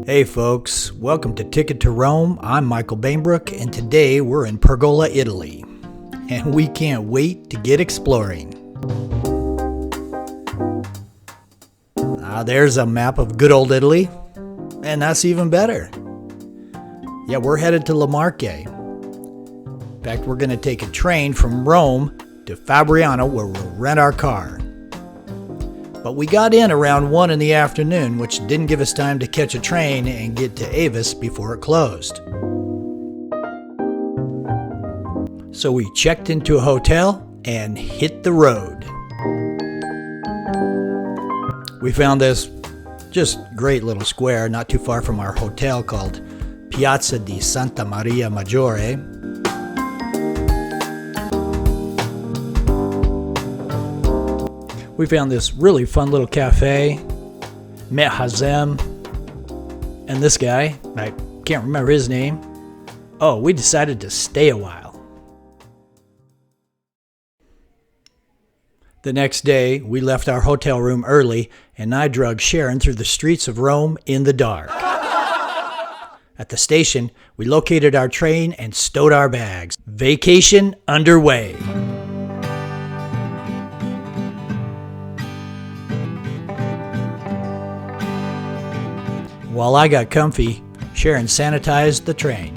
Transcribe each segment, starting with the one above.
Hey folks, welcome to Ticket to Rome. I'm Michael Bainbrook, and today we're in Pergola, Italy. And we can't wait to get exploring. There's a map of good old Italy, and that's even better. Yeah, we're headed to Marche. In fact, we're going to take a train from Rome to Fabriano where we'll rent our car. But we got in around 1 in the afternoon, which didn't give us time to catch a train and get to Avis before it closed. So we checked into a hotel and hit the road. We found this just great little square not too far from our hotel called Piazza di Santa Maria Maggiore. We found this really fun little cafe, met Hazem, and this guy, I can't remember his name. Oh, we decided to stay a while. The next day, we left our hotel room early, and I drug Sharon through the streets of Rome in the dark. At the station, we located our train and stowed our bags. Vacation underway. While I got comfy, Sharon sanitized the train.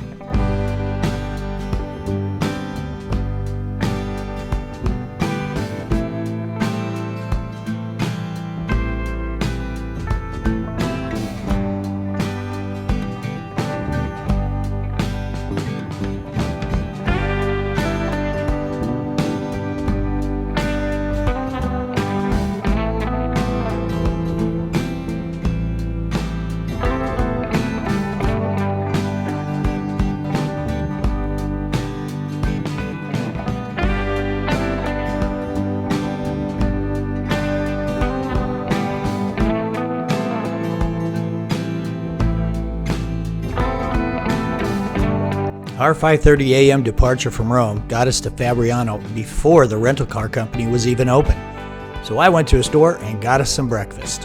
Our 5:30 a.m. departure from Rome got us to Fabriano before the rental car company was even open. So I went to a store and got us some breakfast.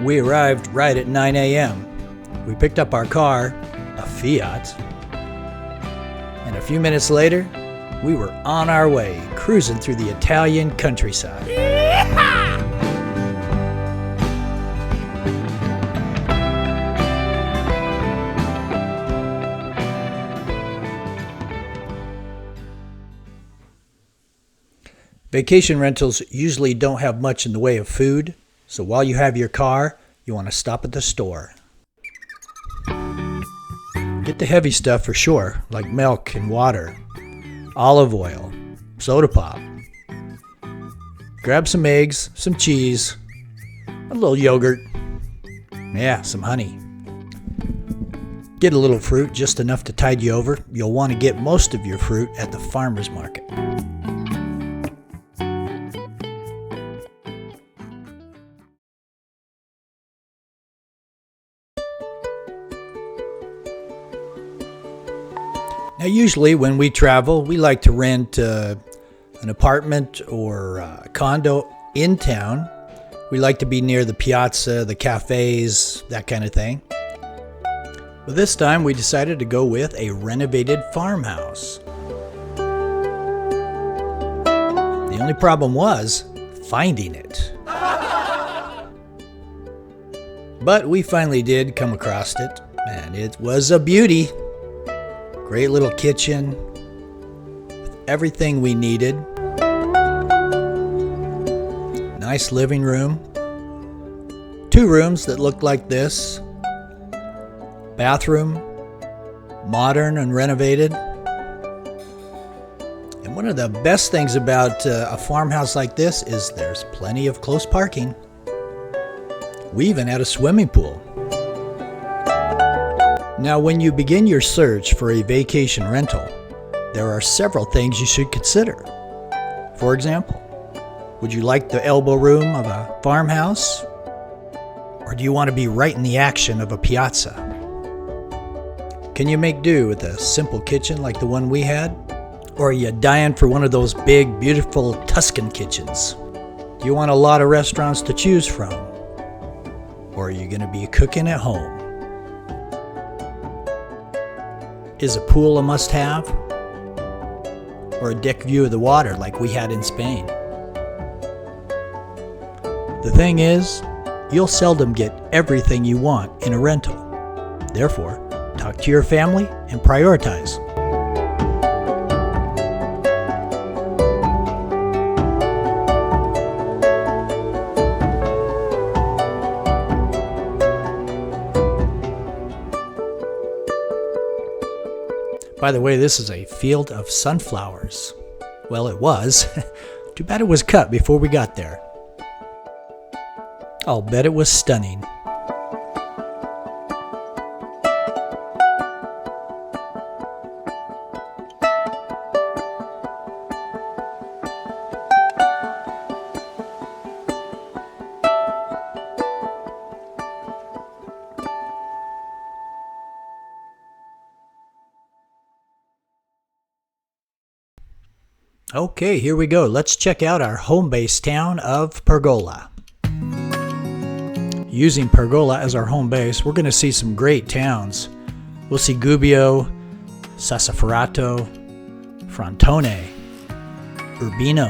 We arrived right at 9 a.m. We picked up our car, a Fiat, and a few minutes later, we were on our way, cruising through the Italian countryside. Vacation rentals usually don't have much in the way of food, so while you have your car, you want to stop at the store. Get the heavy stuff for sure, like milk and water, olive oil, soda pop. Grab some eggs, some cheese, a little yogurt, some honey. Get a little fruit, just enough to tide you over. You'll want to get most of your fruit at the farmer's market. Now, usually when we travel, we like to rent an apartment or a condo in town. We like to be near the piazza, the cafes, that kind of thing. But this time we decided to go with a renovated farmhouse. The only problem was finding it. But we finally did come across it, and it was a beauty. Great little kitchen with everything we needed. Nice living room. 2 rooms that looked like this. Bathroom, modern and renovated. And one of the best things about a farmhouse like this is there's plenty of close parking. We even had a swimming pool. Now, when you begin your search for a vacation rental, there are several things you should consider. For example, would you like the elbow room of a farmhouse? Or do you want to be right in the action of a piazza? Can you make do with a simple kitchen like the one we had? Or are you dying for one of those big, beautiful Tuscan kitchens? Do you want a lot of restaurants to choose from? Or are you going to be cooking at home? Is a pool a must-have? Or a deck view of the water like we had in Spain? The thing is, you'll seldom get everything you want in a rental. Therefore, talk to your family and prioritize. By the way, this is a field of sunflowers. Well, it was. Too bad it was cut before we got there. I'll bet it was stunning. Okay, here we go. Let's check out our home-based town of Pergola. Using Pergola as our home base, we're going to see some great towns. We'll see Gubbio, Sassoferrato, Frontone, Urbino,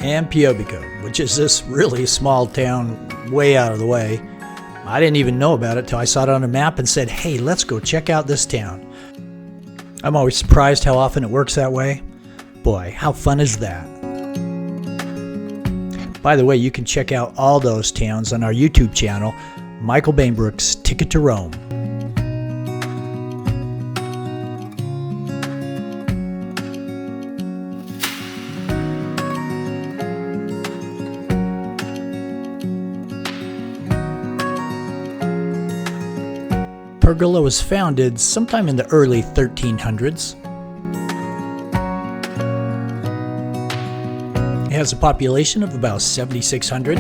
and Piobico, which is this really small town way out of the way. I didn't even know about it till I saw it on a map and said, hey, let's go check out this town. I'm always surprised how often it works that way. Boy, how fun is that? By the way, you can check out all those towns on our YouTube channel, Michael Bainbrook's Ticket to Rome. Pergola was founded sometime in the early 1300s. It has a population of about 7,600.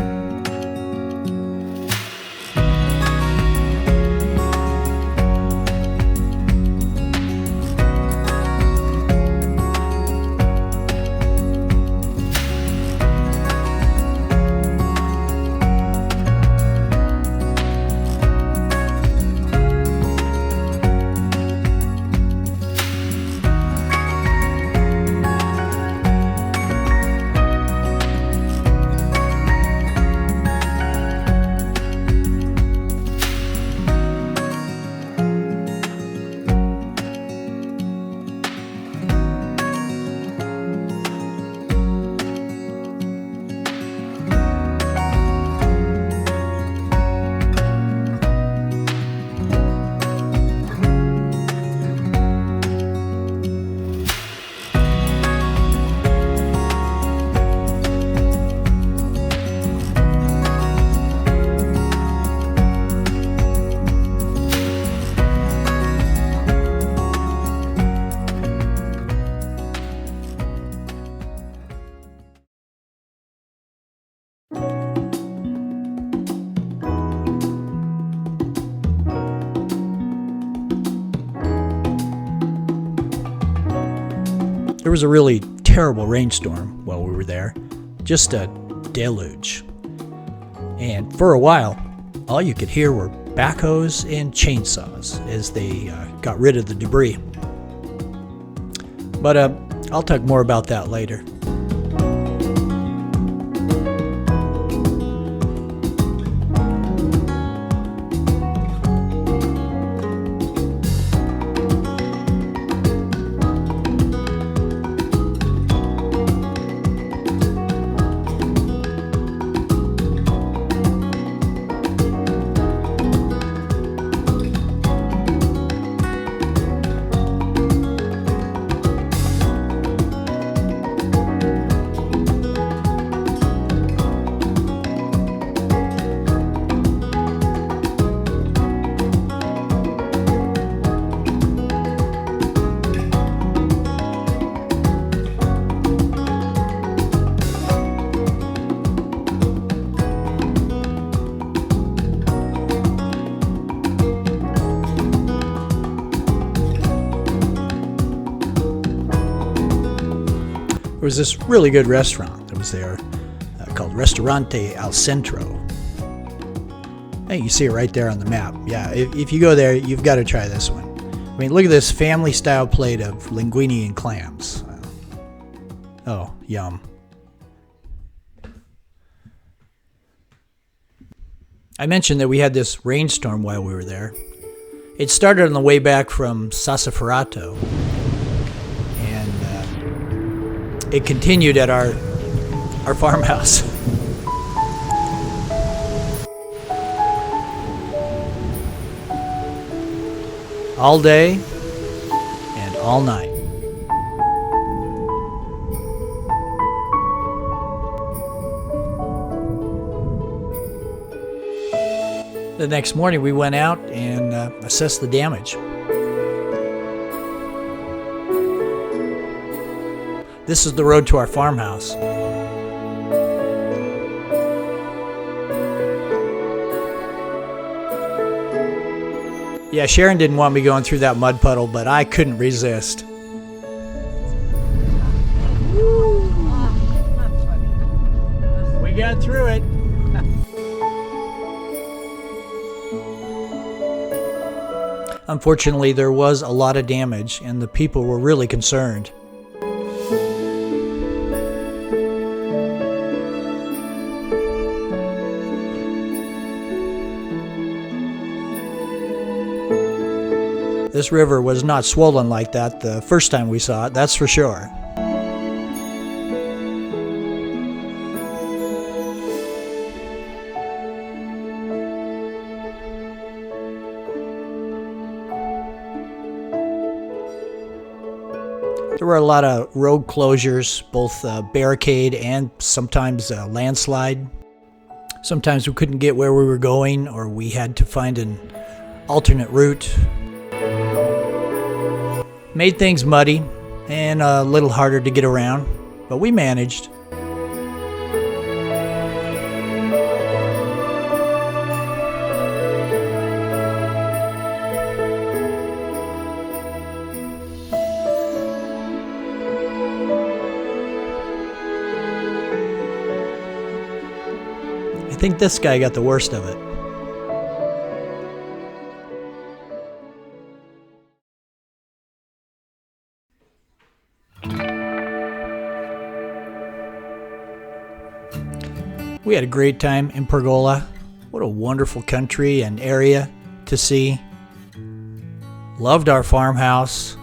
There was a really terrible rainstorm while we were there, just a deluge. And for a while, all you could hear were backhoes and chainsaws as they got rid of the debris. But I'll talk more about that later. There was this really good restaurant that was there called Ristorante al Centro. Hey, you see it right there on the map. Yeah, if you go there, you've got to try this one. I mean, look at this family-style plate of linguine and clams. Oh, yum. I mentioned that we had this rainstorm while we were there. It started on the way back from Sassoferrato, and it continued at our farmhouse. All day and all night. The next morning we went out and assessed the damage. This is the road to our farmhouse. Yeah, Sharon didn't want me going through that mud puddle, but I couldn't resist. We got through it. Unfortunately, there was a lot of damage, and the people were really concerned. This river was not swollen like that the first time we saw it, that's for sure. There were a lot of road closures, both barricade and sometimes landslide. Sometimes we couldn't get where we were going, or we had to find an alternate route. Made things muddy and a little harder to get around, but we managed. I think this guy got the worst of it. We had a great time in Pergola. What a wonderful country and area to see. Loved our farmhouse.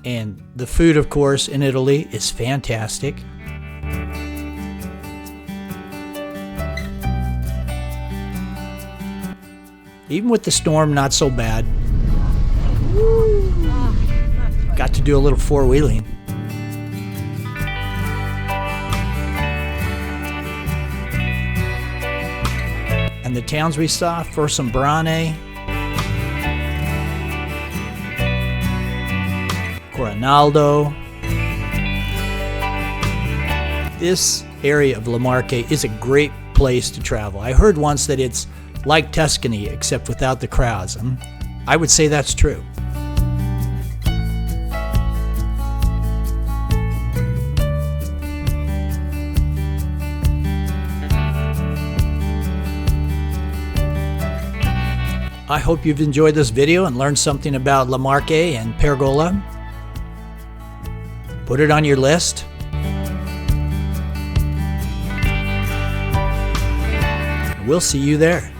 And the food, of course, in Italy is fantastic. Even with the storm, not so bad. Got to do a little four-wheeling. And the towns we saw, Farmhouse, Coronaldo. This area of Marche is a great place to travel. I heard once that it's like Tuscany, except without the crowds. I would say that's true. I hope you've enjoyed this video and learned something about Marche and Pergola. Put it on your list. We'll see you there.